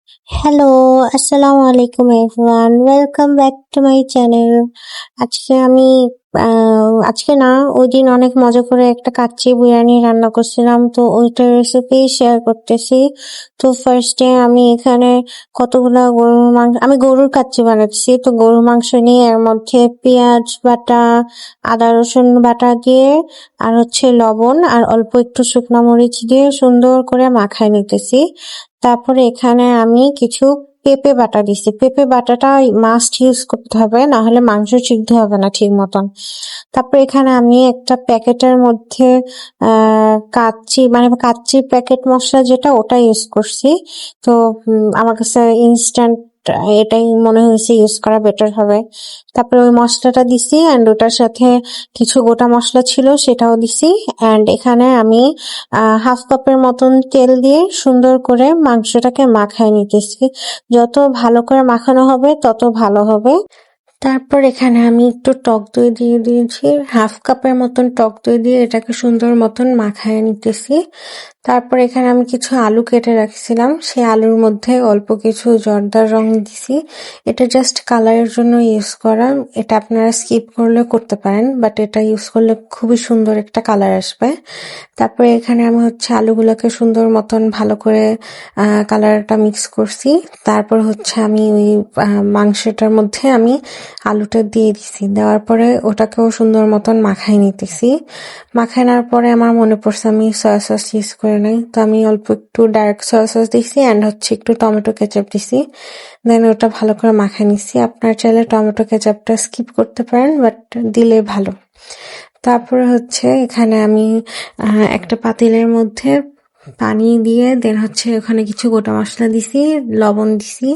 Hello, আসসালামু আলাইকুম everyone. Welcome back to my channel. আজকে আমি আজকে না ওইদিন অনেক মজা করে একটা কাচ্চি বিরিয়ানি রান্না করছিলাম, তো ওইটার রেসিপি শেয়ার করতেছি। তো ফার্স্টে আমি এখানে কতগুলা গরুর মাংস, আমি গরুর কাচ্চি বানাচ্ছি। তো গরুর মাংস নিয়ে এর মধ্যে পেঁয়াজ বাটা, আদা রসুন বাটা দিয়ে আর লবণ আর অল্প একটু শুকনো মরিচ দিয়ে সুন্দর করে মাখায় নিতেছি। তারপরে এখানে আমি কিছু পেঁপে বাটা দিছি। পেঁপে বাটাটা মাস্ট ইউজ করতে হবে, না হলে মাংস সিদ্ধ হবে না ঠিক মতন। তারপরে এখানে আমি একটা প্যাকেটের মধ্যে কাচ্চির প্যাকেট মশলা যেটা, ওটা ইউজ করছি। তো আমার কাছে ইনস্ট্যান্ট এটাই মনে হয়েছে ইউজ করা বেটার হবে। তারপরে ওই মশলাটা দিছি অ্যান্ড ওটার সাথে কিছু গোটা মশলা ছিল সেটাও দিছি। অ্যান্ড এখানে আমি হাফ কাপের মতন তেল দিয়ে সুন্দর করে মাংসটাকে মাখায় নিতেছি। যত ভালো করে মাখানো হবে তত ভালো হবে। তারপর এখানে আমি একটু টক দই দিয়ে দিয়েছি, হাফ কাপের মতন টক দই দিয়ে এটাকে সুন্দর মতন মাখায় নিতেছি। তারপর এখানে আমি কিছু আলু কেটে রাখছিলাম, সেই আলুর মধ্যে অল্প কিছু জর্দার রং দিছি। এটা জাস্ট কালারের জন্য ইউজ করা, এটা আপনারা স্কিপ করলে করতে পারেন, বাট এটা ইউজ করলে খুবই সুন্দর একটা কালার আসবে। তারপরে এখানে আমি আলুগুলোকে সুন্দর মতন ভালো করে কালারটা মিক্স করছি। তারপর আমি ওই মাংসটার মধ্যে আমি আলুটা দিয়ে দিছি। দেওয়ার পরে ওটাকেও সুন্দর মতন মাখাই নিতেছি। মাখাই নেওয়ার পরে আমার মনে পড়ছে আমি সয়া সস ইউজ করে নাই, তো আমি অল্প একটু ডার্ক সয়া সস দিছি অ্যান্ড একটু টমেটো কেচাপ দিছি। দেন ওটা ভালো করে মাখাই নিছি। আপনার চাইলে টমেটো কেচাপটা স্কিপ করতে পারেন, বাট দিলে ভালো। তারপরে এখানে আমি একটা পাতিলের মধ্যে পানি দিয়ে দেন ওখানে কিছু গোটা মশলা দিছি, লবণ দিছি,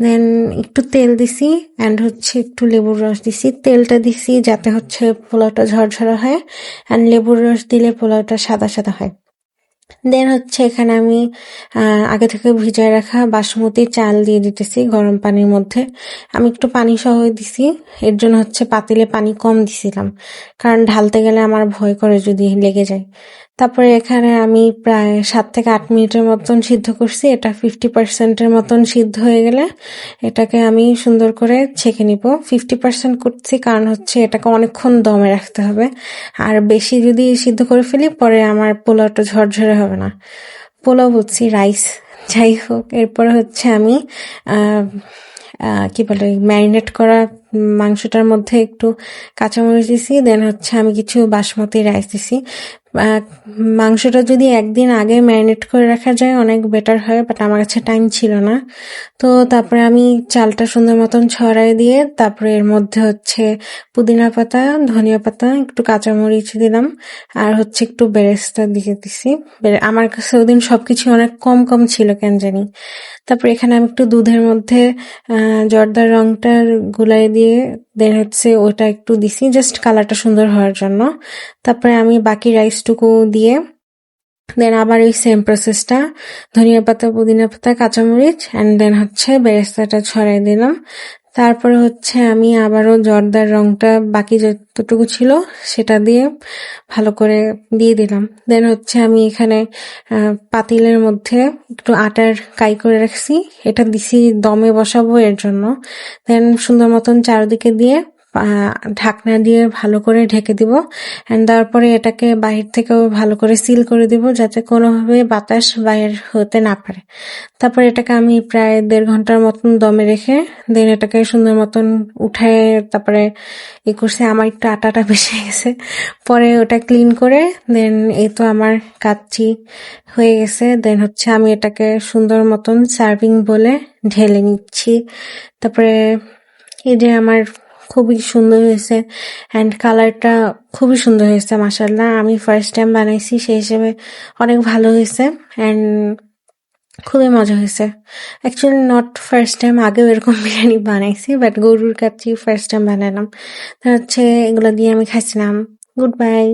দেন একটু তেল দিছি অ্যান্ড একটু লেবুর রস দিছি। তেলটা দিছি যাতে পোলাওটা ঝরঝরা হয়, অ্যান্ড লেবুর রস দিলে পোলাওটা সাদা সাদা হয়। দেন এখানে আমি আগে থেকে ভিজায় রাখা বাসমতি চাল দিয়ে দিতেছি গরম পানির মধ্যে। আমি একটু পানি সহ দিছি, এর জন্য পাতিলে পানি কম দিছিলাম, কারণ ঢালতে গেলে আমার ভয় করে যদি লেগে যায়। তারপরে এখানে আমি প্রায় 7 থেকে 8 মিনিটের মতন সিদ্ধ করছি। এটা 50% মতন সিদ্ধ হয়ে গেলে এটাকে আমি সুন্দর করে ছেঁকে নিব। 50% করছি কারণ এটাকে অনেকক্ষণ দমে রাখতে হবে, আর বেশি যদি সিদ্ধ করে ফেলি পরে আমার পোলাওটা ঝরঝরে হবে না। পোলাও বলছি, রাইস, যাই হোক। এরপরে আমি কি বলে ম্যারিনেট করা মাংসটার মধ্যে একটু কাঁচামরিচ দিছি। দেন আমি কিছু বাসমতি রাইস দিছি। মাংসটা যদি একদিন আগে ম্যারিনেট করে রাখা যায় অনেক বেটার হয়, বাট আমার কাছে টাইম ছিল না। তো তারপরে আমি চালটা সুন্দর মতন ছড়াই দিয়ে তারপরে এর মধ্যে পুদিনা পাতা, ধনিয়া পাতা, একটু কাঁচামরিচ দিলাম আর একটু বেরেস্তা দিয়ে দিছি। আমার কাছে ওদিন সবকিছু অনেক কম কম ছিল কেন জানি। তারপর এখানে আমি একটু দুধের মধ্যে জর্দার রংটা গুলাই দিয়ে দেন ওটা একটু দিছি জাস্ট কালারটা সুন্দর হওয়ার জন্য। তারপরে আমি বাকি রাইসটুকু দিয়ে দেন আবার এই সেম প্রসেসটা, ধনিয়া পাতা, পুদিনা পাতা, কাঁচামরিচ অ্যান্ড দেন বেরেস্তাটা ছড়াই দিলাম। তারপরে আমি আবারও জর্দার রংটা বাকি যতটুকু ছিল সেটা দিয়ে ভালো করে দিয়ে দিলাম। দেন আমি এখানে পাতিলের মধ্যে একটু আটার কাই করে রাখছি, এটা দিছি দমে বসাবো এর জন্য। দেন সুন্দর মতন চারদিকে দিয়ে ঢাকনা দিয়ে ভালো করে ঢেকে দিব অ্যান্ড তারপরে এটাকে বাহির থেকেও ভালো করে সিল করে দিব যাতে কোনোভাবে বাতাস বাইর হতে না পারে। তারপরে এটাকে আমি প্রায় 1.5 ঘন্টার মতন দমে রেখে দেন এটাকে সুন্দর মতন উঠায় তারপরে করছি। আমার একটু আটাটা বেশি গেছে, পরে ওটা ক্লিন করে দেন এই তো আমার কাচ্চি হয়ে গেছে। দেন আমি এটাকে সুন্দর মতন সার্ভিং বলে ঢেলে নিচ্ছি। তারপরে এই যে আমার খুবই সুন্দর হয়েছে অ্যান্ড কালারটা খুবই সুন্দর হয়েছে মাশাআল্লাহ। আমি ফার্স্ট টাইম বানাইছি সেই হিসেবে অনেক ভালো হয়েছে অ্যান্ড খুবই মজা হয়েছে। অ্যাকচুয়ালি নট ফার্স্ট টাইম, আগেও এরকম বিরিয়ানি বানাইছি, বাট গরুর কাচ্চি ফার্স্ট টাইম বানালাম। এগুলো দিয়ে আমি খাইছিলাম। Good bye.